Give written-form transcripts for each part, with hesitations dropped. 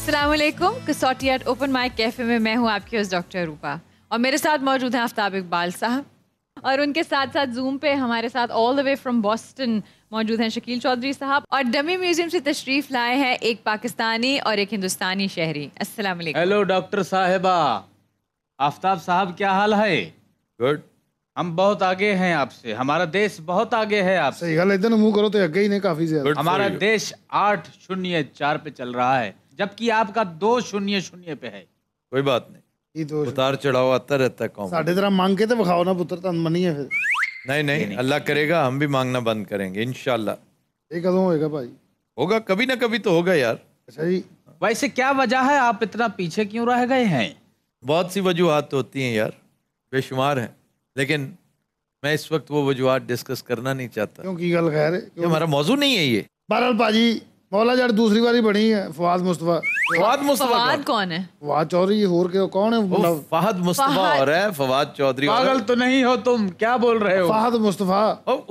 अस्सलाम वालेकुम। कसौटी एट ओपन माइक कैफे में मैं हूँ आपकी होस्ट डॉक्टर रूपा और मेरे साथ मौजूद हैं आफ्ताब इकबाल साहब और उनके साथ साथ जूम पे हमारे साथ all the way from Boston मौजूद हैं शकील चौधरी साहब और डमी म्यूजियम से तशरीफ लाए हैं एक पाकिस्तानी और एक हिंदुस्तानी शहरी। अस्सलाम वालेकुम। हेलो डॉक्टर साहिबा, आफ्ताब साहब क्या हाल है? गुड। हम बहुत आगे हैं आपसे, हमारा देश बहुत आगे है आपसे। सही गल इधर मुंह करो तो अगे ही नहीं काफी ज्यादा। हमारा देश 8-0-4 पे चल रहा है जबकि आपका 2-0-0 पे है। कोई बात नहीं, ਕੀ ਦੋਸ਼ उतार चढ़ाव आता रहता है कौम। ਸਾਡੇ ਤਰ੍ਹਾਂ ਮੰਗ ਕੇ ਤੇ ਵਿਖਾਓ ਨਾ ਪੁੱਤਰ, ਤੁਹਾਨੂੰ ਮੰਨੀਏ ਫਿਰ। नहीं नहीं, अल्लाह करेगा हम भी मांगना बंद करेंगे इंशाल्लाह। ਇਹ ਕਦੋਂ ਹੋਏਗਾ ਭਾਈ? होगा, कभी ना कभी तो होगा यार। ਅੱਛਾ जी। वैसे क्या वजह है, आप इतना पीछे क्यों रह गए हैं? बहुत सी वजूहात होती हैं यार, बेशुमार हैं, लेकिन मैं इस वक्त वो वजूहात डिस्कस करना नहीं चाहता। ਕਿਉਂ ਕੀ ਗੱਲ ਖੈਰ? ये हमारा मौजू नहीं है ये। बहरहाल भाजी मौला जट दूसरी बारी बनी है फवाद मुस्तफा। फवाद मुस्तफा फवाद कौन है? फवाद चौधरी होर के कौन है? वो फहद मुस्तफा और है, फवाद चौधरी और पागल तो नहीं हो तुम, क्या बोल रहे हो? फहद मुस्तफा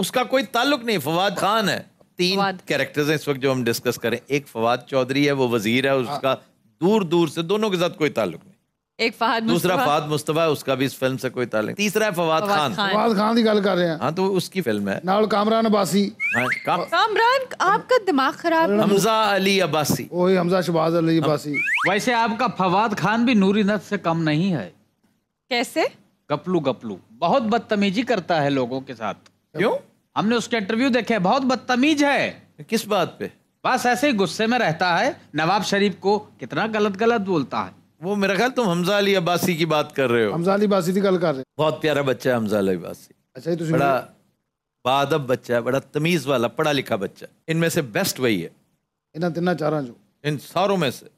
उसका कोई ताल्लुक नहीं, फवाद खान है। 3 कैरेक्टर्स हैं इस वक्त जो हम डिस्कस करें। एक फवाद चौधरी है, वो वजीर है, उसका दूर दूर से दोनों के साथ कोई ताल्लुक नहीं। एक फहद दूसरा मुस्तफा। फहद मुस्तफा है, उसका भी इस फिल्म से कोई ताल्लुक। तीसरा है फवाद खान। फवाद खान की गल कर रहे हैं। हाँ तो उसकी फिल्म है। नाल कामरान अब्बासी। हाँ, कामरान, आपका दिमाग खराब है। हमजा अली अब्बासी। वही हमजा शहबाज अली अब्बासी। वैसे आपका फवाद खान भी नूरी नथ से कम नहीं है। कैसे? गपलू गपलू बहुत बदतमीजी करता है लोगों के साथ। क्यों? हमने उसके इंटरव्यू देखे, बहुत बदतमीज है। किस बात पे? बस ऐसे ही गुस्से में रहता है। नवाब शरीफ को कितना गलत गलत बोलता है। वो मेरा ख्याल तुम हमजा अली अब्बासी की बात कर रहे हो। हमजा अली अब्बासी की गल कर रहे हैं। बहुत प्यारा बच्चा है हमजा अली अब्बासी। अच्छा जी, बड़ा बाअदब बच्चा है, बड़ा तमीज वाला, पढ़ा लिखा बच्चा। इनमें से बेस्ट वही है, इन्हां तिन्हां चारां चों। इन सारों में से।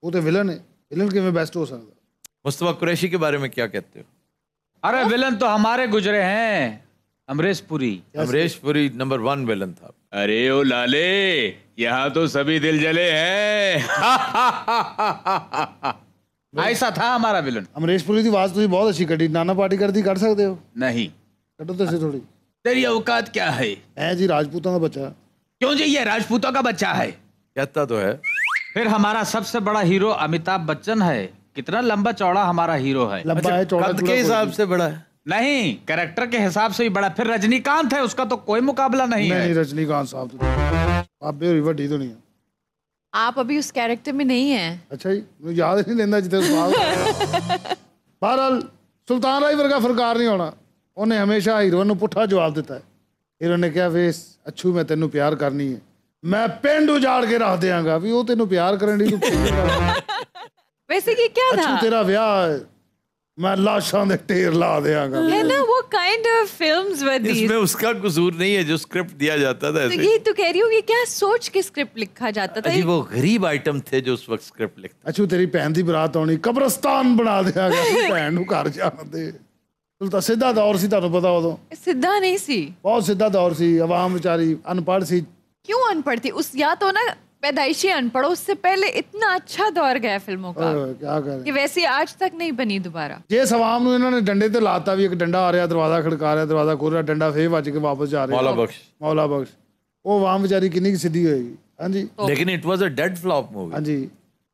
वो तो विलन है, विलन किवें बेस्ट हो सकदा? मुस्तफा कुरैशी के बारे में क्या कहते हो? अरे विलन तो हमारे गुजरे हैं, अमरीश पुरी। अमरीश पुरी नंबर 1 विलन था। अरे ओ लाले, यहाँ तो सभी दिल जले हैं। ऐसा था हमारा विलन। अमरीश पुरी की आवाज तुसीं बहुत अच्छी कड्डी। नाना पाटेकर दी कढ सकदे हो? नहीं। कड्डो तो सही थोड़ी। तेरी औकात क्या है? ऐ जी राजपूतां दा बच्चा। क्यों जी, ये राजपूतों का बच्चा है। कहता तो है। फिर हमारा सबसे बड़ा हीरो अमिताभ बच्चन है। कितना लंबा चौड़ा हमारा हीरो है। लंबा है, चौड़ा कद के हिसाब से बड़ा है? नहीं, कैरेक्टर के हिसाब से ही बड़ा। फिर रजनीकांत है, उसका तो कोई मुकाबला नहीं है। नहीं, रजनीकांत साहब तो आपे होरी वड्डी तो नहीं है। आप अभी उस कैरेक्टर में नहीं हैं। अच्छा जी, मुझे याद ही नहीं लेंदा जिथे सवाल। बहरहाल सुल्तान राय वर्गा फनकार नहीं होना। उन्हें हमेशा हीरो नूं पुट्ठा जवाब दिता है। हीरो ने कहा वे अच्छू मैं तेनू प्यार करनी है, मैं पिंड उजाड़ के रख देंगा। भी वो तेनू प्यार करन दी। वैसे ये क्या था? अच्छू तेरा ब्याह है, मैं लाशां दे ढेर ला देंगा। है ना वो kind of films with these. इसमें उसका कसूर नहीं है, जो स्क्रिप्ट दिया जाता था तो ऐसे। ये तो कह रही हूँ कि क्या सोच के स्क्रिप्ट लिखा जाता था? अजी वो गरीब आइटम थे जो उस वक्त स्क्रिप्ट लिखते। अच्छू तेरी भैन दी बरात आनी, कब्रस्तान बना देंगा। भैन नूं घर जाण दे। सुल्तान सीधा दौर सी, तुहानूं पता उदों सीधा नहीं सी, बहुत सीधा दौर सी। आवाम बेचारी अनपढ़ सी। क्यों अनपढ़ थी? उस या तो ना पैदाइशी अनपढ़, उससे पहले इतना अच्छा दौर गया फिल्मों का क्या कर कि वैसे आज तक नहीं बनी दोबारा। जिस आवाम नूं इन्होंने डंडे ते लाता भी, एक डंडा आ रहा, दरवाजा खड़का रहा, दरवाजा खोल रहा, डंडा फेर वज के वापस जा रहा। मौला बख्श। मौला बख्श। वो आवाम बेचारी कितनी सीधी होएगी। हाँ जी, लेकिन it was a dead flop movie. हाँ जी।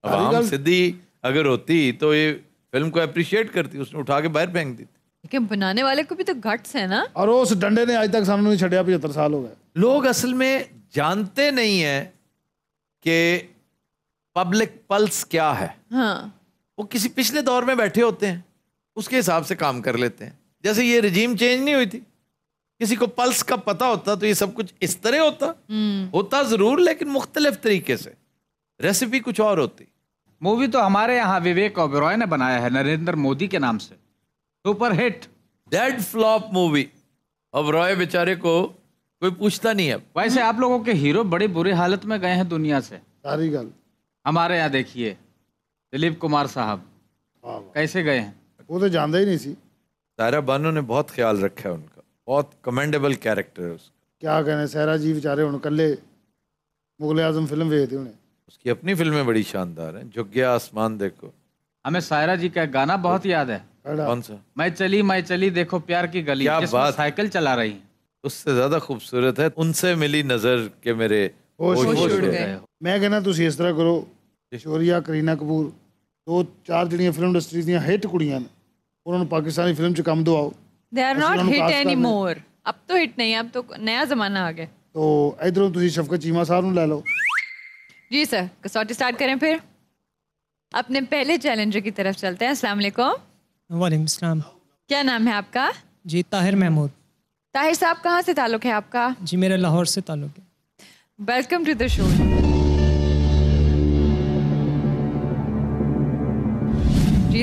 आवाम सीधी अगर होती तो ये फिल्म को अप्रिशिएट करती, उसने उठा के बाहर फेंक दी। लेकिन बनाने वाले को भी तो गट्स है ना। और उस डंडे ने आज तक सामने नहीं छड़िया। 75 साल हो गए। लोग असल में जानते नहीं है कि पब्लिक पल्स क्या है। हाँ, वो किसी पिछले दौर में बैठे होते हैं, उसके हिसाब से काम कर लेते हैं। जैसे ये रिजीम चेंज नहीं हुई थी, किसी को पल्स का पता होता तो ये सब कुछ इस तरह होता जरूर, लेकिन मुख्तलिफ तरीके से। रेसिपी कुछ और होती। मूवी तो हमारे यहाँ विवेक ओबेरॉय ने बनाया है, नरेंद्र मोदी के नाम से। Super hit. Dead flop movie. अब रॉय बेचारे को कोई पूछता नहीं है। वैसे आप लोगों के हीरो बड़ी बुरी हालत में गए हैं दुनिया से। सारी गल हमारे यहाँ देखिए, दिलीप कुमार साहब कैसे गए हैं। वो तो जानता ही नहीं सी। सायरा बानो ने बहुत ख्याल रखा है उनका, बहुत कमेंडेबल कैरेक्टर है उसका। क्या कहने, सहरा जी बेचारे हुण कल्ले मुगल आजम फिल्म वेखदे होने। उसकी अपनी फिल्में बड़ी शानदार हैं। झुक गया आसमान देखो। हमें सायरा जी का गाना बहुत याद है। कौन सा? मैं चली देखो प्यार की गली, क्या जिसमें बात। साइकिल चला रही है। उससे ज्यादा खूबसूरत है उनसे मिली नजर के मेरे होश होश उड़ उड़ गए। गए। मैं कहना तुसी इस तरह करो, ਸ਼ੋਰੀਆ ਕਰੀਨਾ ਕਪੂਰ 2-4 ਜਿਹੜੀਆਂ ਫਿਲਮ ਇੰਡਸਟਰੀ ਦੀਆਂ ਹਿੱਟ ਕੁੜੀਆਂ ਨੇ ਉਹਨਾਂ ਨੂੰ ਪਾਕਿਸਤਾਨੀ ਫਿਲਮ 'ਚ ਕੰਮ ਦਿਵਾਓ। They are ਅਸੀਂ not ਉਹਨਾਂ ਨੂੰ hit cast ਕਰ ਰਹੇ। anymore. अब तो हिट नहीं है, अब तो नया जमाना आ गया। तो इधरों ਤੁਸੀਂ ਸ਼ਫਕਤ ਚੀਮਾ ਸਾਹਿਬ ਨੂੰ ਲੈ ਲਓ। जी सर, कसौटी स्टार्ट करें फिर। अपने पहले चैलेंजर की तरफ चलते हैं। अस्सलाम वालेकुम। वालेकुम सलाम। क्या नाम है आपका? जी ताहिर महमूद। ताहिर साहब, कहाँ से ताल्लुक है आपका? जी मेरा लाहौर से ताल्लुक है। Welcome to the show.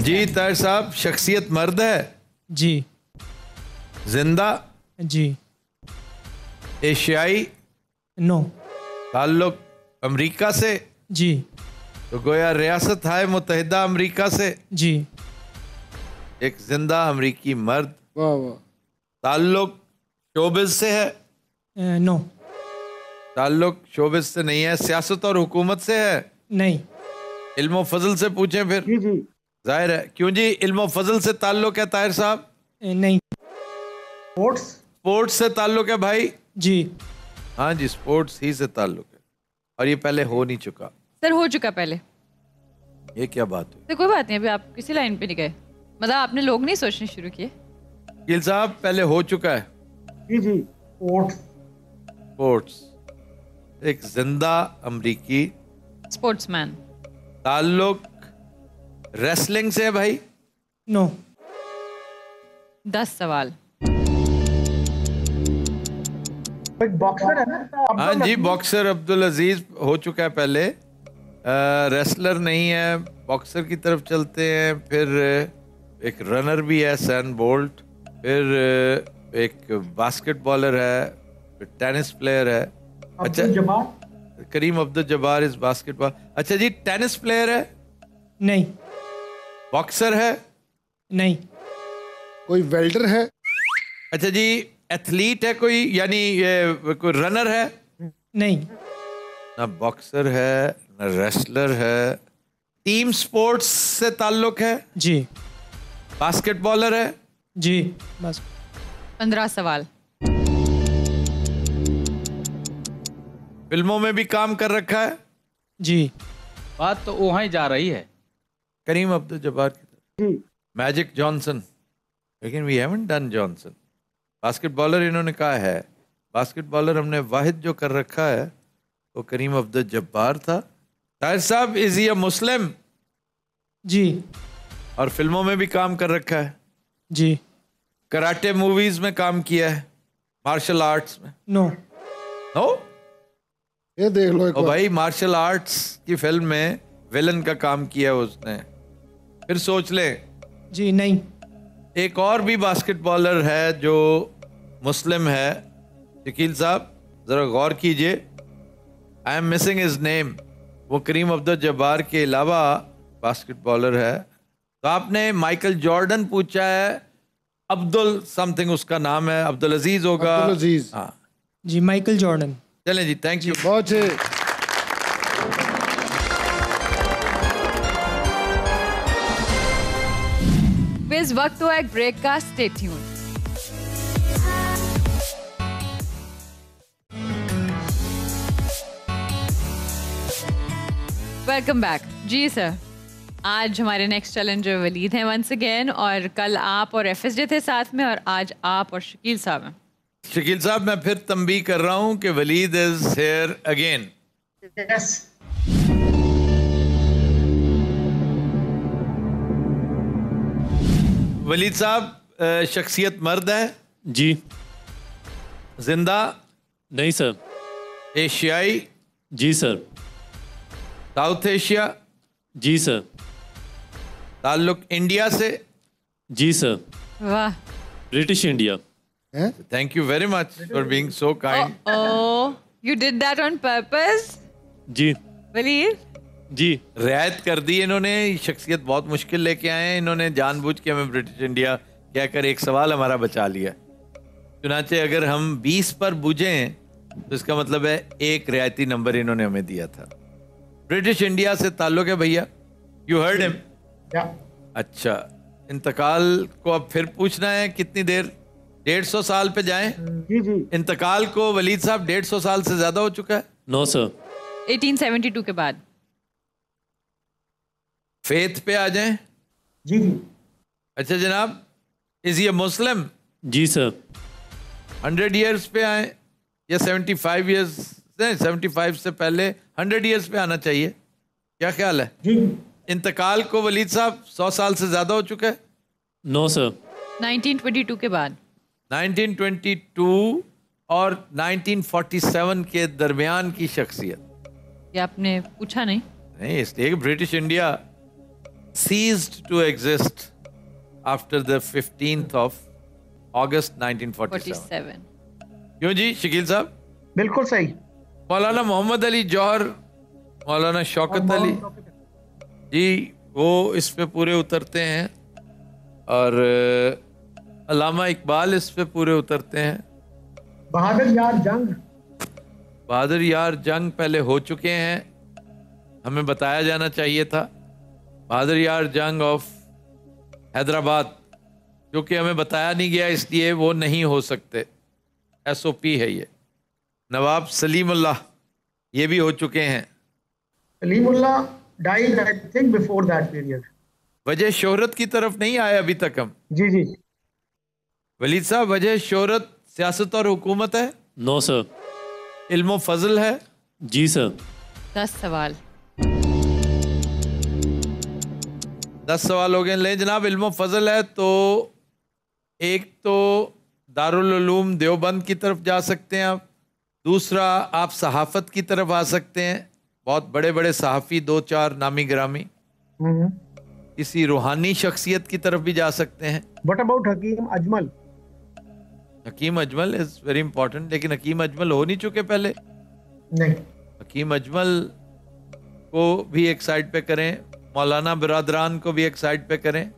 जी ताहिर साहब, शख्सियत मर्द है, जी जिंदा, जी एशियाई, नो, ताल्लुक अमेरिका से, जी तो गोया रियासत हाय मुत्तहिदा अमेरिका से, जी एक जिंदा अमेरिकी मर्द, वाह वाह। ताल्लुक शोबिज से है, नो, ताल्लुक शोबिज से नहीं है, सियासत और हुकूमत से है, नहीं, इल्म व फजल से पूछें फिर। जी जी जाहिर है, क्यों जी, इल्म व फजल से ताल्लुक है ताहिर साहब? नहीं, स्पोर्ट्स से ताल्लुक है भाई? जी हाँ जी, स्पोर्ट्स ही से ताल्लुक है, और ये पहले हो नहीं चुका। सर हो चुका पहले। ये क्या बात हुई? तो कोई बात नहीं, अभी आप किसी लाइन पे नहीं गए, मतलब आपने लोग नहीं सोचने शुरू किए। गिल साहब, पहले हो चुका है। जी जी स्पोर्ट्स, एक जिंदा अमरीकी, स्पोर्ट्समैन। ताल्लुक रेसलिंग से है भाई? नो, 10 सवाल। हाँ जी, बॉक्सर अब्दुल अजीज हो चुका है पहले। रेसलर नहीं है, बॉक्सर की तरफ चलते हैं। फिर एक रनर भी है, सैन बोल्ट। फिर एक बास्केटबॉलर है, फिर टेनिस प्लेयर है। अच्छा, करीम अब्दुल जब्बार इज बास्केटबॉल। अच्छा जी, टेनिस प्लेयर है, नहीं, बॉक्सर है, नहीं, कोई वेल्डर है? अच्छा जी, एथलीट है कोई, यानी ये कोई रनर है? नहीं, ना बॉक्सर है, ना रेसलर है। टीम स्पोर्ट्स से ताल्लुक है, जी बास्केटबॉलर है। जी बस 15 सवाल। फिल्मों में भी काम कर रखा है। जी बात तो वहाँ ही जा रही है। करीम अब्दुल जब्बार की तरफ। मैजिक जॉनसन, लेकिन वी हैवंट डन जॉनसन। बास्केटबॉलर इन्होंने कहा है, बास्केटबॉलर हमने वाहिद जो कर रखा है वो करीम अब्दुल जब्बार था। ताहिर साहब, इज ही अ मुस्लिम? जी और फिल्मों में भी काम कर रखा है। जी कराटे मूवीज में काम किया है, मार्शल आर्ट्स में। नो, नो, ये देख लो एक ओ बार। भाई, मार्शल आर्ट्स की फिल्म में विलन का काम किया है उसने। फिर सोच ले, जी नहीं, एक और भी बास्केटबॉलर है जो मुस्लिम है। शकील साहब जरा गौर कीजिए, I am missing his name. वो करीम अब्दुल जब्बार के अलावा बास्केटबॉलर है। तो आपने माइकल जॉर्डन पूछा है, अब्दुल समथिंग उसका नाम है, अब्दुल अजीज होगा। अब्दुल अजीज। हाँ, जी माइकल जॉर्डन। चलें जी, थैंक यू। बहुत अच्छे। इस वक्त हुआ एक ब्रेक का, स्टे ट्यून। Welcome back. जी सर, आज हमारे नेक्स्ट चैलेंजर वलीद हैं वंस अगेन, और कल आप और एफएसजे थे साथ में, और आज आप और शकील साहब हैं। शकील साहब, मैं फिर तंबीह कर रहा हूं कि Waleed is here again. Waleed साहब, शख्सियत मर्द है, जी जिंदा, नहीं सर, एशियाई, जी सर, साउथ एशिया, जी सर, ताल्लुक इंडिया से। जी सर, वाह। British India. हैं? Thank you very much for being so kind. Oh, you did that on purpose जी वलीद। जी रियायत कर दी इन्होंने, शख्सियत बहुत मुश्किल लेके आए हैं इन्होंने, जानबूझ के हमें ब्रिटिश इंडिया कहकर एक सवाल हमारा बचा लिया। चुनाचे अगर हम 20 पर बुझें तो इसका मतलब है एक रियायती नंबर इन्होंने हमें दिया था। ब्रिटिश इंडिया से ताल्लुक है भैया, यू हर्ड हिम। अच्छा, इंतकाल को अब फिर पूछना है, कितनी देर? 150 साल पे जाएं? जी जी। इंतकाल को वलीद साहब 150 साल से ज्यादा हो चुका है। नो सर, 1872 के बाद। फेथ पे आ जाएं। जी जी। अच्छा जनाब, इज ये मुस्लिम? जी सर। 100 ईयर्स पे आए या 75 ईयर्स? नहीं, 75 से पहले 100 ईयर्स पे आना चाहिए। क्या ख्याल है? जी। इंतकाल को वलीद साहब 100 साल से ज्यादा हो चुका है? No sir. 1922 के बाद। 1922 और 1947 के दरमियान की शख्सियत। ये आपने पूछा नहीं? नहीं, इसलिए British India ceased to exist after the 15th of August 1947. 47। क्यों जी शकील साहब? बिल्कुल सही। मौलाना मोहम्मद अली जौहर, मौलाना शौकत अली जी, वो इस पे पूरे उतरते हैं और अल्लामा इकबाल इस पे पूरे उतरते हैं। बहादुर यार जंग। बहादुर यार जंग पहले हो चुके हैं, हमें बताया जाना चाहिए था। बहादुर यार जंग ऑफ हैदराबाद, क्योंकि हमें बताया नहीं गया इसलिए वो नहीं हो सकते। SOP है ये। नवाब सलीमुल्लाह, ये भी हो चुके हैं। Salimullah died I think before that period. वजह शोहरत की तरफ नहीं आए अभी तक हम। जी जी। वलीद साहब, वजह शोहरत सियासत और हुकूमत है? No sir. इल्म फजल है? जी सर। 10 सवाल। 10 सवाल हो गए। ले जनाब, इल्म फजल है तो एक तो दारुल उलूम देवबंद की तरफ जा सकते हैं आप, दूसरा आप सहाफ़त की तरफ आ सकते हैं। बहुत बड़े बड़े सहाफ़ी 2-4 नामी गिरामी। किसी रूहानी शख्सियत की तरफ भी जा सकते हैं। What about Hakim Ajmal? Hakim Ajmal is very important, लेकिन हकीम अजमल हो नहीं चुके पहले? नहीं। हकीम अजमल को भी एक साइड पे करें, मौलाना बिरादरान को भी एक साइड पे करें,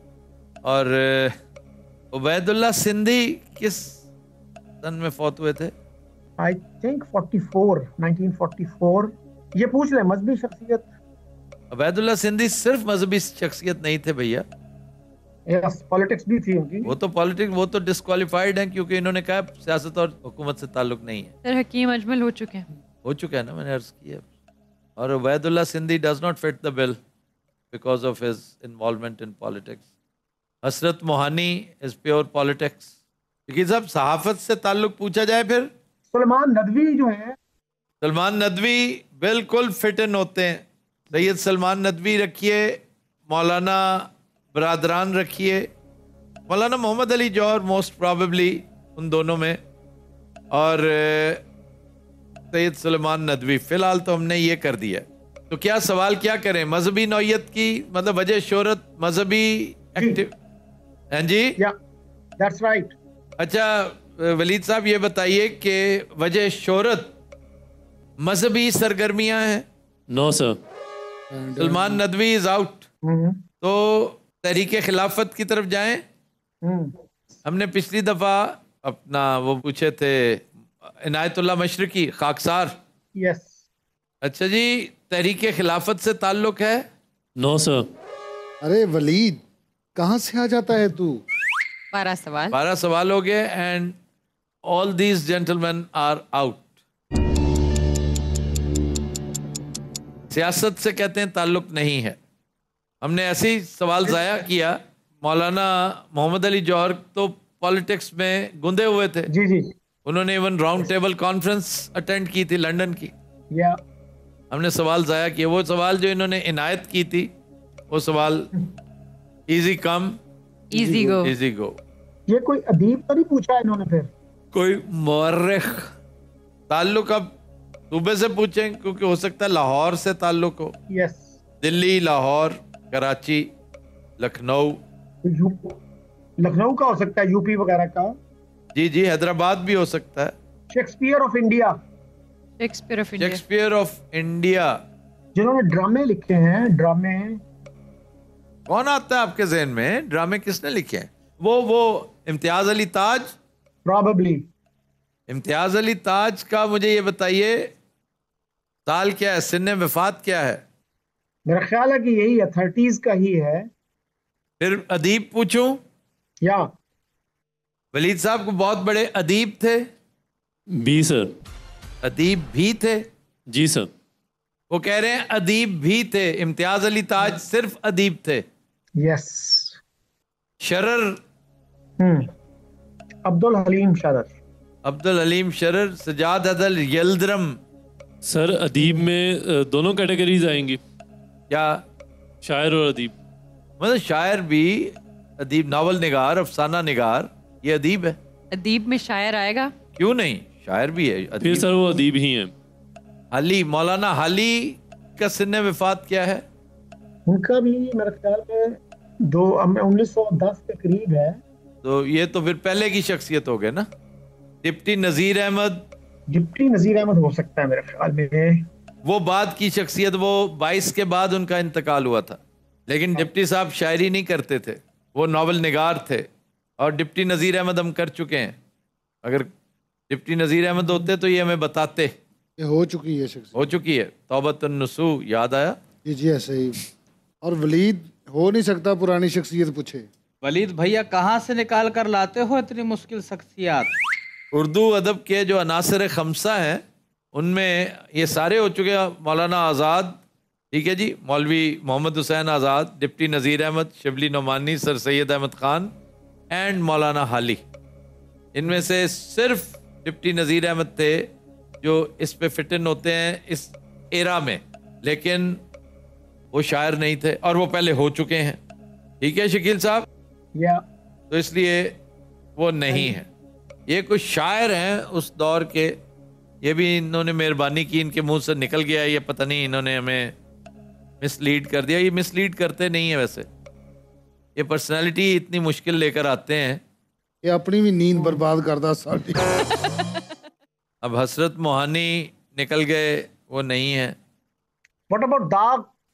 और उबैदुल्ला सिंधी किस सन में फौत हुए थे? I think 1944। ये पूछ ले, मजहबी शख्सियत। उबैदुल्ला सिंधी सिर्फ मजहबी शख्सियत नहीं थे भैया, यस, पॉलिटिक्स भी थी उनकी। वो तो पॉलिटिक्स, वो तो डिस्क्वालिफाइड हैं क्योंकि इन्होंने कहा सियासत और हुकूमत से ताल्लुक नहीं है। सर हकीम अजमल हो चुके हैं। हो चुका है ना, मैंने अर्ज किया। और Ubaidullah Sindhi does not fit the bill because of his involvement in politics. Hasrat Mohani is pure politics. क्योंकि जब सहाफत से ताल्लुक पूछा जाए, फिर सलमान नदवी जो है, सलमान नदवी बिल्कुल फिट इन होते हैं। सैयद सलमान नदवी रखिए, मौलाना बरादरान रखिए, मौलाना मोहम्मद अली जौहर मोस्ट प्रोबेबली उन दोनों में, और सैयद सलमान नदवी। फिलहाल तो हमने ये कर दिया। तो क्या सवाल क्या करें? मजहबी नौयत की, मतलब वजह शोहरत, मजहबी एक्टिव। हाँ जी, या दैट्स राइट। अच्छा वलीद साहब, ये बताइए कि वजह शोहरत मजहबी सरगर्मियां हैं? No sir. Salman Nadvi is out. तो तहरीके खिलाफत की तरफ जाएं। हमने पिछली दफा अपना वो पूछे थे, इनायतुल्लाह मशरिकी खाकसार। यस। अच्छा जी, तहरीके खिलाफत से ताल्लुक है? No sir. अरे वलीद, कहाँ से आ जाता है तू? 12 सवाल। 12 सवाल हो गए and all these gentleman are out. सियासत से कहते हैं ताल्लुक नहीं है। हमने ऐसे ही सवाल जाया किया। मौलाना मोहम्मद अली जौहर तो पॉलिटिक्स में गुंदे हुए थे। जी जी। उन्होंने even round table conference attend की थी लंदन की। या हमने सवाल जाया किया। वो सवाल जो इन्होंने इनायत की थी, वो सवाल easy come easy go. Easy go. ये कोई अदीब तो नहीं पूछा इन्होंने फिर? कोई मौर्रिख। ताल्लुक अब सूबे से पूछें, क्योंकि हो सकता है लाहौर से ताल्लुक हो। यस। दिल्ली, लाहौर, कराची, लखनऊ। लखनऊ का हो सकता है, यूपी वगैरह का। जी जी, हैदराबाद भी हो सकता है। Shakespeare of India. Shakespeare of India. Shakespeare of India. जिन्होंने ड्रामे लिखे हैं, ड्रामे। कौन आता है आपके जहन में? ड्रामे किसने लिखे हैं? वो इम्तियाज अली ताज। प्रॉबेबली। इम्तियाज अली ताज का मुझे ये बताइए, साल क्या है, सिन्ने वफात क्या है? मेरा ख्याल है कि यही है, 30s का ही है। फिर अदीब पूछूं? या वलीद साहब को बहुत बड़े अदीब थे। B sir. अदीब भी थे। जी सर। वो कह रहे हैं अदीब भी थे, इम्तियाज अली ताज सिर्फ अदीब थे। Yes. शरर, अब्दुल हलीम शरर। अब्दुल हलीम शरर, सजाद अदल यल्दरम। सर अदीब में दोनों कैटेगरीज आएंगी, क्या शायर और अदीब। मतलब शायर भी अदीब, नावल निगार, अफसाना निगार, ये अदीब है। अदीब में शायर आएगा? क्यों नहीं, शायर भी है फिर अदीब। सर वो अदीब ही हैं। हाली, मौलाना हाली का सिन्ने वफात क्या है? उनका भी मेरे ख्याल में 1910 के करीब है। तो ये तो फिर पहले की शख्सियत हो गए ना। डिप्टी नजीर अहमद, डिप्टी नजीर अहमद हो सकता है मेरे ख्याल में। वो बाद की शख्सियत, वो 22 के बाद उनका इंतकाल हुआ था। लेकिन डिप्टी साहब शायरी नहीं करते थे, वो नावल निगार थे। और डिप्टी नजीर अहमद हम कर चुके हैं। अगर डिप्टी नजीर अहमद होते तो ये हमें बताते। ये हो चुकी है शख्सियत, हो चुकी है। तौबतुन नुसू याद आया। जी ऐसे ही। और वलीद हो नहीं सकता पुरानी शख्सियत पूछे। वलीद भैया कहाँ से निकाल कर लाते हो इतनी मुश्किल शख्सियात? उर्दू अदब के जो अनासर खमसा हैं उनमें ये सारे हो चुके हैं। मौलाना आज़ाद, ठीक है जी, Maulvi Mohammad Hussain Azad, deputy Nazir Ahmad, Shibli Nomani, sir Syed Ahmad Khan and Maulana Hali. इनमें से सिर्फ डिप्टी नज़ीर अहमद थे जो इस पे फिट इन होते हैं इस एरा में, लेकिन वो शायर नहीं थे और वो पहले हो चुके हैं। ठीक है शकील साहब, या तो इसलिए वो नहीं है। ये कुछ शायर हैं उस दौर के, ये भी इन्होंने मेहरबानी की, इनके मुंह से निकल गया, ये पता नहीं इन्होंने हमें मिसलीड कर दिया। ये मिसलीड करते नहीं है वैसे, ये पर्सनालिटी इतनी मुश्किल लेकर आते हैं। ये अपनी भी नींद बर्बाद करता साड़ी। अब हसरत मोहानी निकल गए, वो नहीं है। व्हाट अबाउट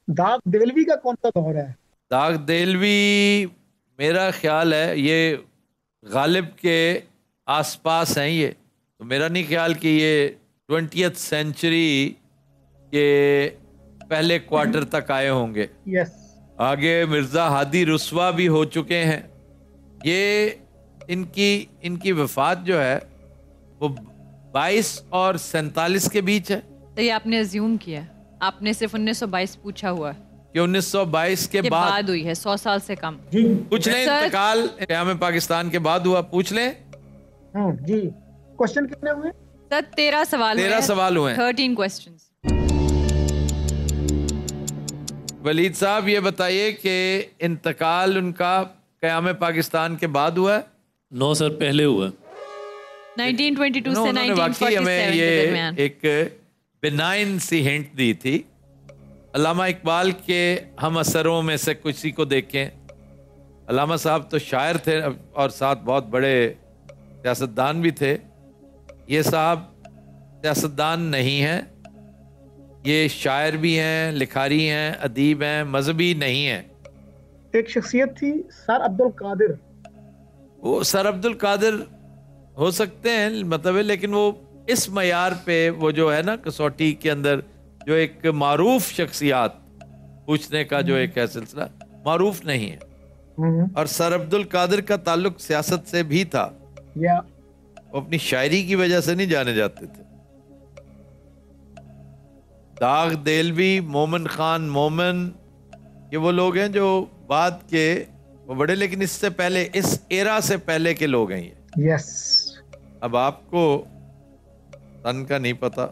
दाग देलवी का कौन सा दौर है? दाग देलवी मेरा ख्याल है ये गालिब के आसपास हैं ये, तो मेरा नहीं ख्याल कि ये 20th सेंचुरी के पहले क्वार्टर तक आए होंगे। यस। आगे मिर्ज़ा हादी रुस्वा भी हो चुके हैं। ये इनकी वफात जो है वो 22 और 47 के बीच है। तो ये आपने अज्यूम किया, आपने सिर्फ 1922 पूछा हुआ है कि 1922 के के बाद बाद हुई है, 100 साल से कम। पूछ लें, सर- इंतकाल क़याम पाकिस्तान के बाद हुआ, पूछ लें। जी। क्वेश्चन कितने हुए? सर 13 सवाल 13 सवाल हुए हैं। 13 क्वेश्चंस। वलीद साहब ये बताइए कि इंतकाल उनका क़याम पाकिस्तान के बाद हुआ है? 9 सर पहले हुआ। 1922 से उन्होंने वाकई 1947 हमें के ये दरमियान। एक बिनाइन सी हिंट दी थी। अल्लामा इकबाल के हम असरों में से किसी को देखें। अल्लामा साहब तो शायर थे और साथ बहुत बड़े सियासतदान भी थे। ये साहब सियासतदान नहीं हैं, ये शायर भी हैं, लिखारी हैं, अदीब हैं, मजहबी नहीं हैं। एक शख्सियत थी सर अब्दुल कादिर। वो सर अब्दुल कादिर हो सकते हैं मतलब है, लेकिन वो इस मयार पे वो जो है ना कसौटी के अंदर जो एक मारूफ शख्सियात पूछने का जो एक है सिलसिला मारूफ नहीं है। और सर अब्दुल कादिर का ताल्लुक सियासत से भी था, या वो अपनी शायरी की वजह से नहीं जाने जाते थे। दाग देलवी, मोमिन खान मोमिन, ये वो लोग हैं जो बाद के वो बड़े, लेकिन इससे पहले इस एरा से पहले के लोग हैं ये। यस। अब आपको सन का नहीं पता,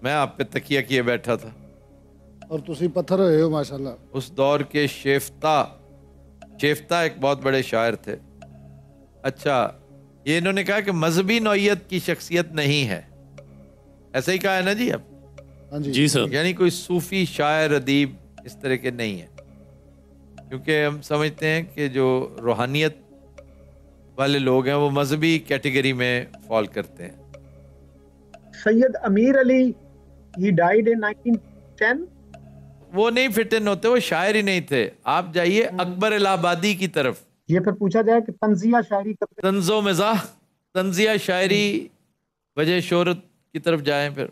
मैं आप पे तकिया किए बैठा था। और तुसी पत्थर होए हो माशाल्लाह। उस दौर के शेफ्ता एक बहुत बड़े शायर थे। अच्छा, ये इन्होंने कहा कि मजहबी नौइयत की शख्सियत नहीं है, ऐसा ही कहा है ना जी? अब हाँ जी। जी सर। यानी कोई सूफी शायर अदीब इस तरह के नहीं है, क्योंकि हम समझते हैं कि जो रूहानियत वाले लोग हैं वो मजहबी कैटेगरी में फॉल करते हैं। सैयद अमीर अली, ही डाइड इन 1910। वो नहीं फिट इन होते, वो शायर ही नहीं थे। आप जाइए अकबर इलाहाबादी की तरफ, ये फिर पूछा जाए कि तंजिया शायरी करते। तंजो मिजाह, तंजिया शायरी, वजह शोहरत की तरफ जाएं फिर।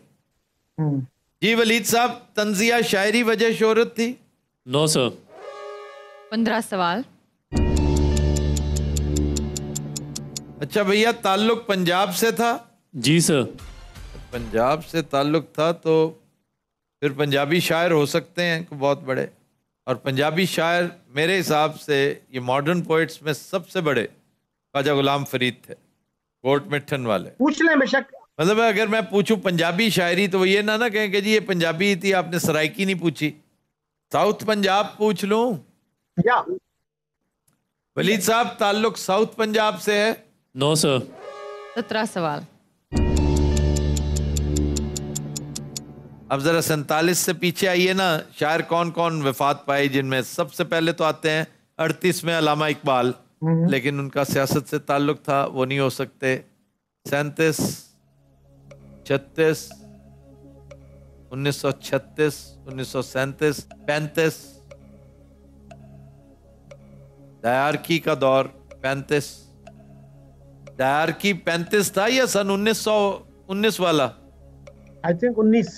जी वलीद साहब, तंजिया शायरी वजह शोहरत थी? 9 सर। 15 सवाल। अच्छा भैया, ताल्लुक पंजाब से था? जी सर। पंजाब से ताल्लुक था तो फिर पंजाबी शायर हो सकते हैं बहुत बड़े, और पंजाबी शायर मेरे हिसाब से ये मॉडर्न पोइट्स में सबसे बड़े ख्वाजा गुलाम फरीद थे, कोट मिठन वाले। पूछ लें बेशक। मतलब अगर मैं पूछूं पंजाबी शायरी तो वो ये ना कहें कि जी ये पंजाबी थी, आपने सराइकी नहीं पूछी। साउथ पंजाब पूछ लूं? या वलीद साहब, ताल्लुक साउथ पंजाब से है? No sir. 17 सवाल। अब जरा 47 से पीछे आइए ना। शायर कौन कौन वफात पाई, जिनमें सबसे पहले तो आते हैं 38 में अलामा इकबाल, लेकिन उनका सियासत से ताल्लुक था, वो नहीं हो सकते। 37, 36, 1936, 1937, 35, डायरकी का दौर 35। डायरकी 35 था या सन 1919 वाला? आई थिंक 19,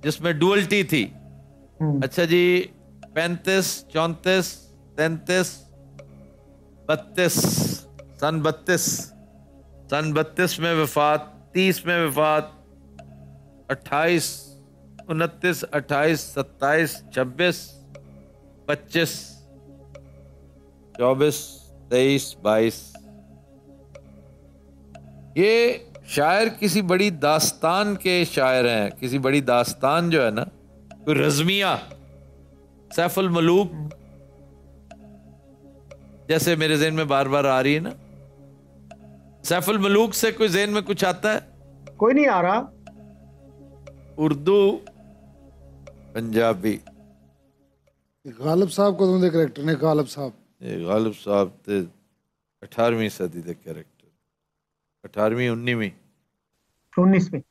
जिसमें डुअलिटी थी। अच्छा जी, 35, 34, 33, 32, सन 32, सन 32 में वफात, 30 में वफात, 28, 29, 28, 27, 26, 25, 24, 23, 22। ये शायर किसी बड़ी दास्तान के शायर हैं, किसी बड़ी दास्तान जो है ना, कोई रज़मिया, सैफुल मलूक जैसे मेरे ज़हन में बार बार आ रही है ना। सैफुल मलूक से कोई ज़हन में कुछ आता है? कोई नहीं आ रहा। उर्दू, पंजाबी। गालिब साहब को तुम करेक्टर ने, गालिब साहब, ये गालिब साहब थे 18वीं सदी के कैरेक्टर, 18वीं 19वीं 19 में।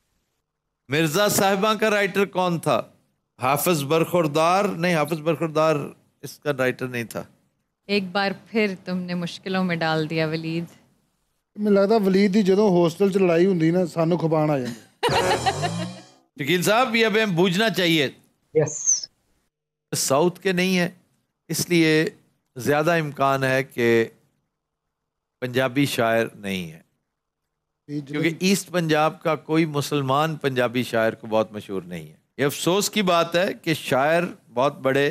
मिर्जा साहिबा का राइटर कौन था? हाफिज बरखुरदार? नहीं, हाफिज बरखुरदार इसका राइटर नहीं था। एक बार फिर तुमने मुश्किलों में डाल दिया वलीद। ਮੈਨੂੰ ਲੱਗਦਾ ਵਲੀਦ ਦੀ ਜਦੋਂ ਹੋਸਟਲ 'ਚ ਲੜਾਈ ਹੁੰਦੀ ਨਾ ਸਾਨੂੰ ਖਪਾਣ ਆ ਜਾਂਦੇ। शकील साहब, ये हमें बूझना चाहिए, यस। साउथ के नहीं है, इसलिए ज़्यादा इम्कान है कि पंजाबी शायर नहीं है, क्योंकि ईस्ट पंजाब का कोई मुसलमान पंजाबी शायर को बहुत मशहूर नहीं है। ये अफसोस की बात है कि शायर बहुत बड़े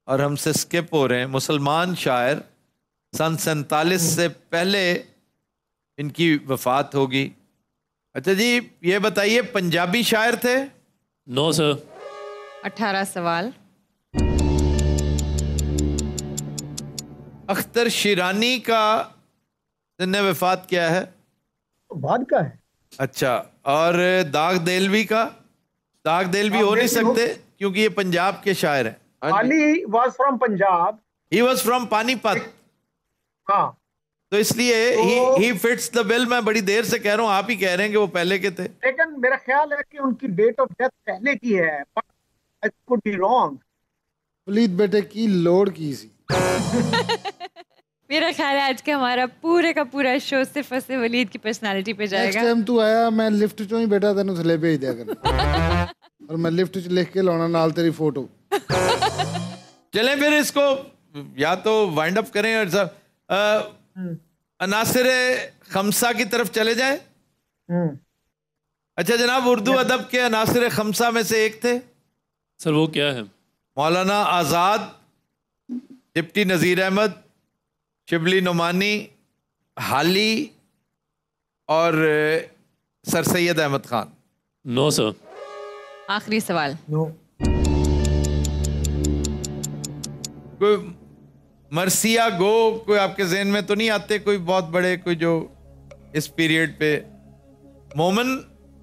और हमसे स्किप हो रहे हैं। मुसलमान शायर सन 47 से पहले इनकी वफात होगी। अच्छा जी, ये बताइए पंजाबी शायर थे? No sir. 18 सवाल। अख्तर शिरानी का सिन्ने वफात क्या है? बाद का है। अच्छा, और दाग देलवी का? दाग देलवी हो नहीं सकते क्योंकि ये पंजाब के शायर हैं। Ali was from Punjab. He was from Panipat. हाँ, तो इसलिए ही फिट्स द बिल। मैं बड़ी देर से कह रहा हूँ, आप ही कह रहे हैं कि वो पहले के थे। लेकिन मेरा ख्याल है कि उनकी डेट ऑफ डेथ पहले की है, आई कुड बी रॉन्ग। ਵਲੀਦ बेटे की लोड़ की सी। मेरा ख्याल है आज का हमारा पूरे का पूरा शो सिर्फ और सिर्फ वलीद की पर्सनालिटी पे नेक्स्ट जाएगा। टाइम तू आया मैं लिफ्ट चों ही बेटा तेन थले भेज दिया करना और मैं लिफ्ट च लिख के लाना नाल तेरी फोटो। चलें फिर इसको या तो वाइंड अप करें और सब अनासिर खमसा की तरफ चले जाएं। अच्छा जनाब, उर्दू अदब के अनासिर खमसा में से एक थे। सर वो क्या है? मौलाना आज़ाद, डिप्टी नज़ीर अहमद, शिबली नुमानी, हाली और sir Syed Ahmad Khan. No sir. आखिरी सवाल। नो। कोई मर्सिया गो कोई आपके ज़हन में तो नहीं आते? कोई बहुत बड़े, कोई जो इस पीरियड पे? मोमन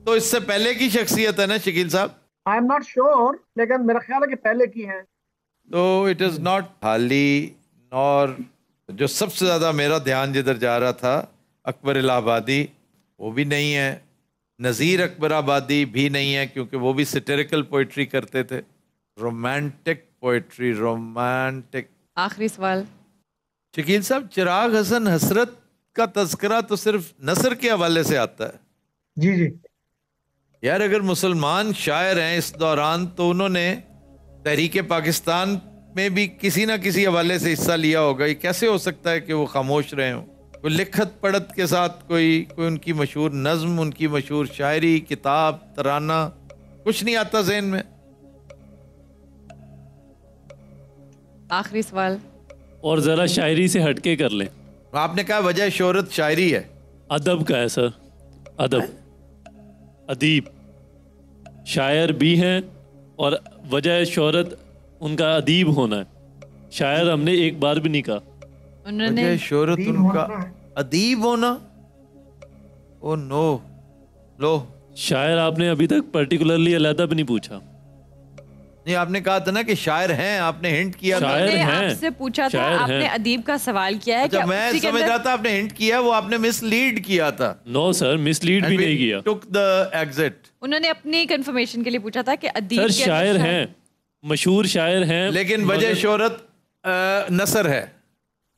तो इससे पहले की शख्सियत है ना शकील साहब? आई एम नॉट श्योर, लेकिन मेरा ख्याल है कि पहले की है। तो इट इज़ नॉट हाली। और जो सबसे ज़्यादा मेरा ध्यान जिधर जा रहा था, अकबर इलाहाबादी, वो भी नहीं है। नज़ीर अकबर आबादी भी नहीं है, क्योंकि वो भी सैटिरिकल पोइट्री करते थे, रोमांटिक पोइट्री, रोमांटिक। आखिरी सवाल। शकील साहब, चिराग हसन हसरत का तस्करा तो सिर्फ नसर के हवाले से आता है। जी जी। यार अगर मुसलमान शायर हैं इस दौरान, तो उन्होंने तहरीक पाकिस्तान में भी किसी ना किसी हवाले से हिस्सा लिया होगा। ये कैसे हो सकता है कि वो खामोश रहे हों? कोई लिखत पढ़त के साथ कोई उनकी मशहूर नज़्म, उनकी मशहूर शायरी, किताब, तराना कुछ नहीं आता ज़हन में? आखिरी सवाल। और ज़रा शायरी से हटके कर लें। आपने कहा वजह शोहरत शायरी है। अदब का है सर, अदब, अदीब, शायर भी हैं और वजह शोहरत उनका अदीब होना है। शायर हमने एक बार भी नहीं कहा। उन्होंने वजह शोहरत अदीब उनका होना है। अदीब होना। ओ नो, लो शायर आपने अभी तक पर्टिकुलरली अलहदा भी नहीं पूछा। नहीं, आपने कहा था ना कि शायर हैं, आपने हिंट किया था। शायर मैंने हैं, आपसे पूछा था, शायर आपने हैं। अदीब का सवाल किया है। अच्छा, क्या मैं उसी के समझ अंदर- रहा था आपने हिंट किया, वो आपने मिसलीड किया था। नो सर, मिसलीड भी नहीं किया। Took the exit. उन्होंने अपनी कंफर्मेशन के लिए पूछा था कि अदीब सर के अंदर शायर हैं, मशहूर शायर हैं, लेकिन वजह मगर- शोहरत नसर है।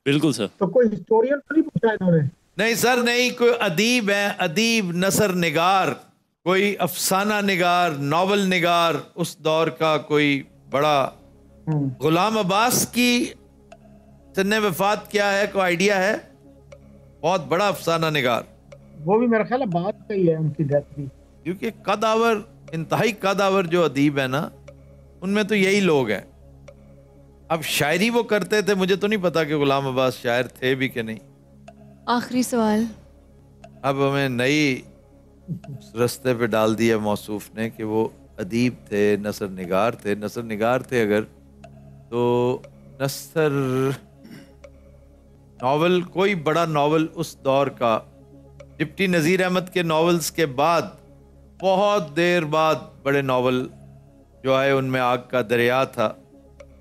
बिल्कुल सर। तो कोई हिस्टोरियन तो नहीं पूछा इन्होंने? नहीं सर, नहीं, कोई अदीब है, अदीब, नसर निगार, कोई अफसाना निगार, नॉवल निगार, उस दौर का कोई बड़ा। गुलाम अब्बास की सन्ने वफात क्या है, कोई आइडिया है? बहुत बड़ा अफसाना निगार, वो भी मेरा ख्याल है बात का ही है उनकी डेथ भी। क्योंकि कदावर, इंतहाई कदावर जो अदीब है ना, उनमें तो यही लोग हैं। अब शायरी वो करते थे, मुझे तो नहीं पता कि गुलाम अब्बास शायर थे भी कि नहीं। आखिरी सवाल। अब हमें नई रास्ते पे डाल दिया मौसूफ ने कि वो अदीब थे, नसर निगार थे। नसर निगार थे अगर, तो नसर नॉवल, कोई बड़ा नॉवल उस दौर का, डिप्टी नज़ीर अहमद के नॉवेल्स के बाद बहुत देर बाद बड़े नॉवल जो आए, उनमें आग का दरिया था,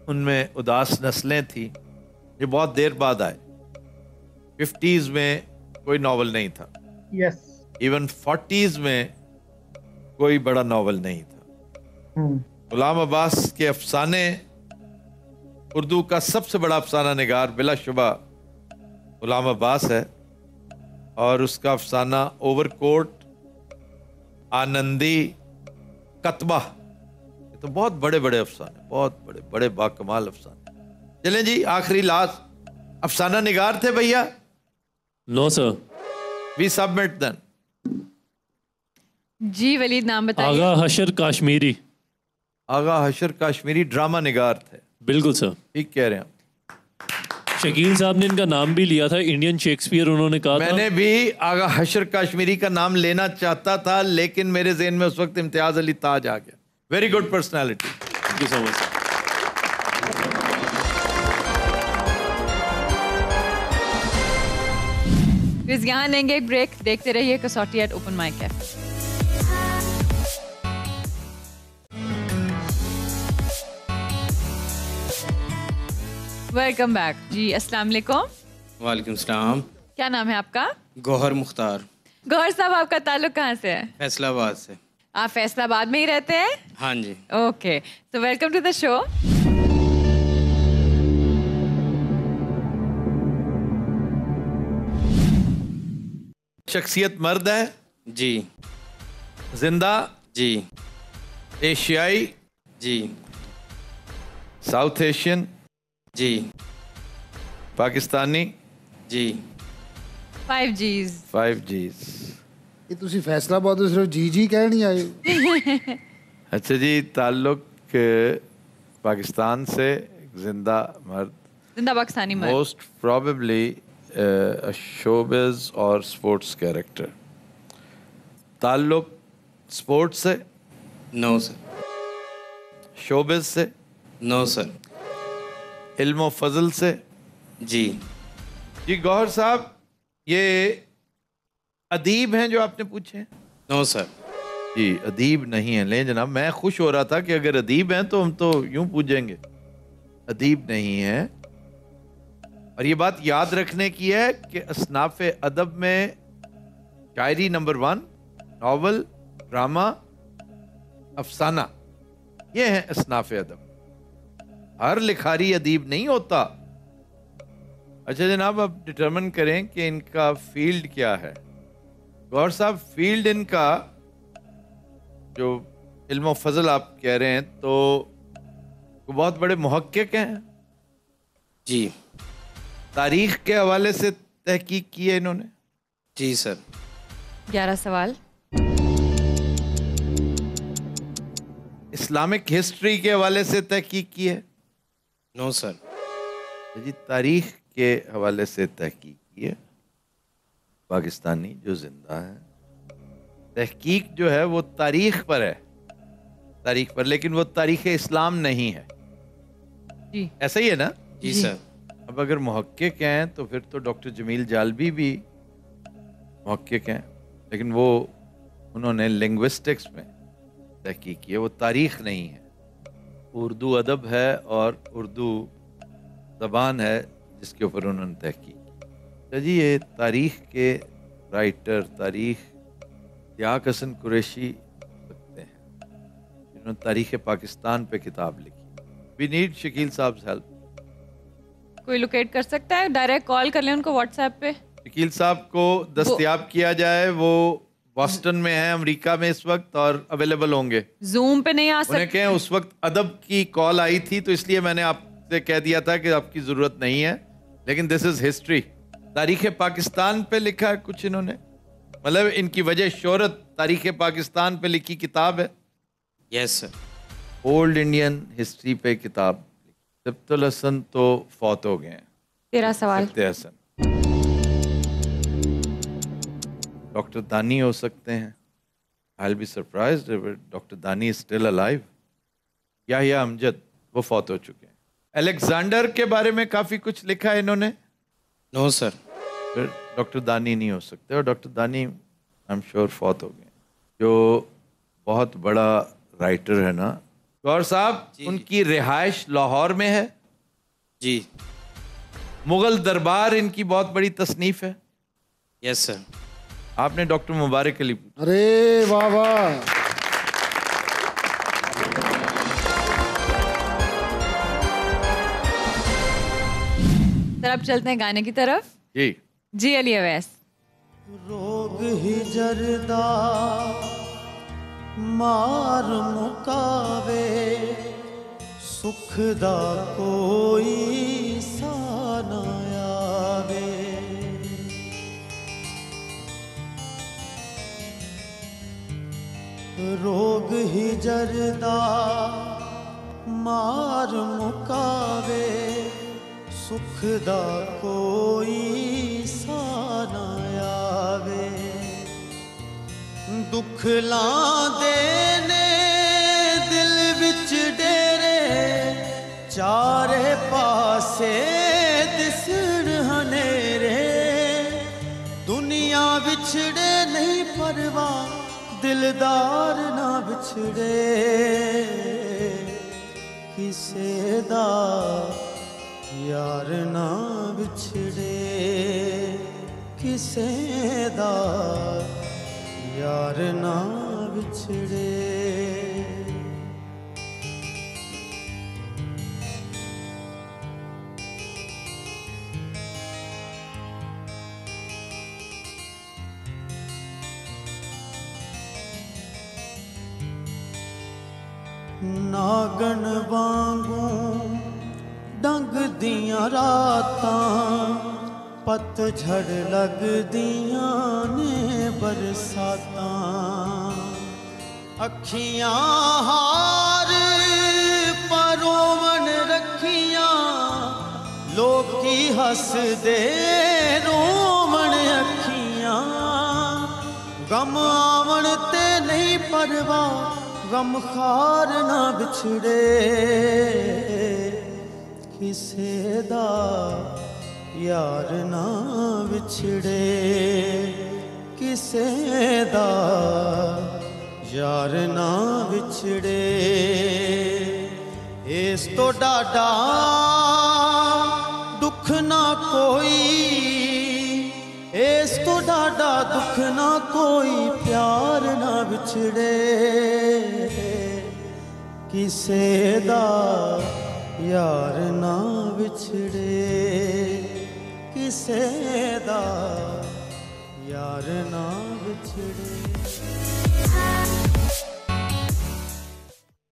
उनमें उदास नस्लें थी, ये बहुत देर बाद आए। 50s में कोई नॉवल नहीं था, यस। इवन 40s में कोई बड़ा नॉवल नहीं था। गुलाम अब्बास के अफसाने, उर्दू का सबसे बड़ा अफसाना निगार बिलाशुबा गुलाम अब्बास है, और उसका अफसाना ओवरकोट, आनंदी, कतबा, ये तो बहुत बड़े बड़े अफसाने, बहुत बड़े बड़े बाकमाल अफसाने। चलें जी, आखिरी लास्ट, अफसाना निगार थे भैया? No sir. We submit then. जी वलीद, नाम बताइए। आगा हशर काश्मीरी। आगा हशर काश्मीरी ड्रामा निगार थे। बिल्कुल सर, ठीक कह रहे हैं। शकील साहब ने इनका नाम भी लिया था, इंडियन शेक्सपियर उन्होंने कहा था। मैंने भी आगा हशर काश्मीरी का नाम लेना चाहता था, लेकिन मेरे ज़हन में उस वक्त इम्तियाज अली ताज आ गया। Very good personality. Thank you so much. फिर यहाँ लेंगे एक ब्रेक, देखते रहिए कसौटी एट ओपन माइक है। वेलकम बैक जी, अस्सलाम वालेकुम। वालेकुम सलाम। क्या नाम है आपका? गौहर मुख्तार। गौहर साहब, आपका ताल्लुक कहाँ से है? फैसलाबाद से। आप फैसलाबाद में ही रहते हैं? हाँ जी। ओके, तो वेलकम टू द शो। शख्सियत मर्द है? जी। जिंदा? जी। एशियाई? जी। South Asian? जी। पाकिस्तानी? जी। 5 Gs। 5 Gs। ਇਹ ਤੁਸੀਂ ਫੈਸਲਾਬਾਦ ਤੋਂ ਸਿਰਫ ਜੀ ਜੀ ਕਹਿਣ ਹੀ ਆਏ ਹੋ? अच्छा जी, ताल्लुक पाकिस्तान से, जिंदा मर्द, जिंदा पाकिस्तानी मर्द। मोस्ट प्रोबेबली शोबिज और स्पोर्ट्स कैरेक्टर। ताल्लुक स्पोर्ट्स से? No sir. शोबिज से? No sir. इल्म फजल से? जी। जी गौहर साहब, ये अदीब हैं जो आपने पूछे? No sir. जी अदीब नहीं है। ले जनाब, मैं खुश हो रहा था कि अगर अदीब हैं तो हम तो यूं पूछेंगे। अदीब नहीं है। और ये बात याद रखने की है कि असनाफ अदब में शायरी नंबर 1, नावल, ड्रामा, अफसाना, ये है असनाफ अदब। हर लिखारी अदीब नहीं होता। अच्छा जनाब, अब डिटरमिन करें कि इनका फील्ड क्या है। गौर साहब, फील्ड इनका जो इल्म फजल आप कह रहे हैं, तो वो बहुत बड़े मुहक्किक हैं। जी। तारीख के हवाले से तहकीक की है इन्होंने? जी सर। 11 सवाल। इस्लामिक हिस्ट्री के हवाले से तहकीक की है? No sir. जी तारीख के हवाले से तहकीक की है, पाकिस्तानी जो जिंदा है, तहकीक जो है वो तारीख पर है, तारीख पर, लेकिन वो तारीख इस्लाम नहीं है। जी ऐसा ही है ना? जी सर। अब अगर मुहक्किक हैं तो फिर तो डॉक्टर जमील जालबी भी मुहक्किक हैं, लेकिन वो उन्होंने लिंग्विस्टिक्स में तहकीक की है, वो तारीख नहीं है। उर्दू अदब है और उर्दू ज़बान है जिसके ऊपर उन्होंने तहकीक की। तो जी ये तारीख के राइटर, तारीख याक हसन कुरैशी लगते हैं जिन्होंने तारीख पाकिस्तान पे किताब लिखी। वी नीड शकील साहब हेल्प। कोई लोकेट कर सकता है? डायरेक्ट कॉल कर लें उनको व्हाट्सएप पे। शकील साहब को दस्तयाब किया जाए, वो बॉस्टन में है अमेरिका में इस वक्त और अवेलेबल होंगे। जूम पे नहीं आ उन्हें सकते? कहें उस वक्त अदब की कॉल आई थी तो इसलिए मैंने आपसे कह दिया था कि आपकी जरूरत नहीं है, लेकिन दिस इज हिस्ट्री। तारीख पाकिस्तान पे लिखा है कुछ इन्होंने, मतलब इनकी वजह शोहरत तारीख पाकिस्तान पे लिखी किताब है। Yes sir. Old Indian history पे किताब। सिब्तुल हसन तो फौत हो गए हैं। तेरा सवाल। सिब्ते हसन डॉक्टर दानी हो सकते हैं। I will be surprised if doctor दानी इज स्टिल अलाइव। या अमजद वो फौत हो चुके हैं। अलेक्जेंडर के बारे में काफी कुछ लिखा है इन्होंने। No sir. फिर डॉक्टर दानी नहीं हो सकते, और डॉक्टर दानी आई एम श्योर फौत हो गए। जो बहुत बड़ा राइटर है ना गौर साहब, उनकी रिहाइश लाहौर में है। जी। मुगल दरबार इनकी बहुत बड़ी तसनीफ है। Yes sir. आपने डॉक्टर मुबारक अली। अरे वाह वाह। सर अब चलते हैं गाने की तरफ। जी जी अली अवैस। रोग ही जरदा मार मुकावे, सुख दा कोई सा ना आवे। रोग ही जरदा मार मुकावे, सुख दा कोई सा ना आवे। दुख लांदे ने दिल विच डेरे, चारे पासे दिसण हनेरे। दुनिया बिछड़े नहीं परवाह, दिलदार ना बिछड़े। किसे दा यार ना बिछड़े, किसे दा यार ना बिछड़े। नागन वांगू डंग दियां रातां, पतझड़ लगदियां ने बरसातां। अखियां हार परोवन रखियां, लोकी हसदे रोमन अखियां। गम आवन ते नहीं परवाह, गम खार ना बिछड़े। किसे दा यार ना बिछड़े, किसे दा यार ना बिछड़े। इस तो डाडा दुख ना कोई, इस तो डाडा दुख ना कोई, प्यार ना बिछड़े। किसे दा यार ना बिछड़े, किसे दा यार ना बिछड़े।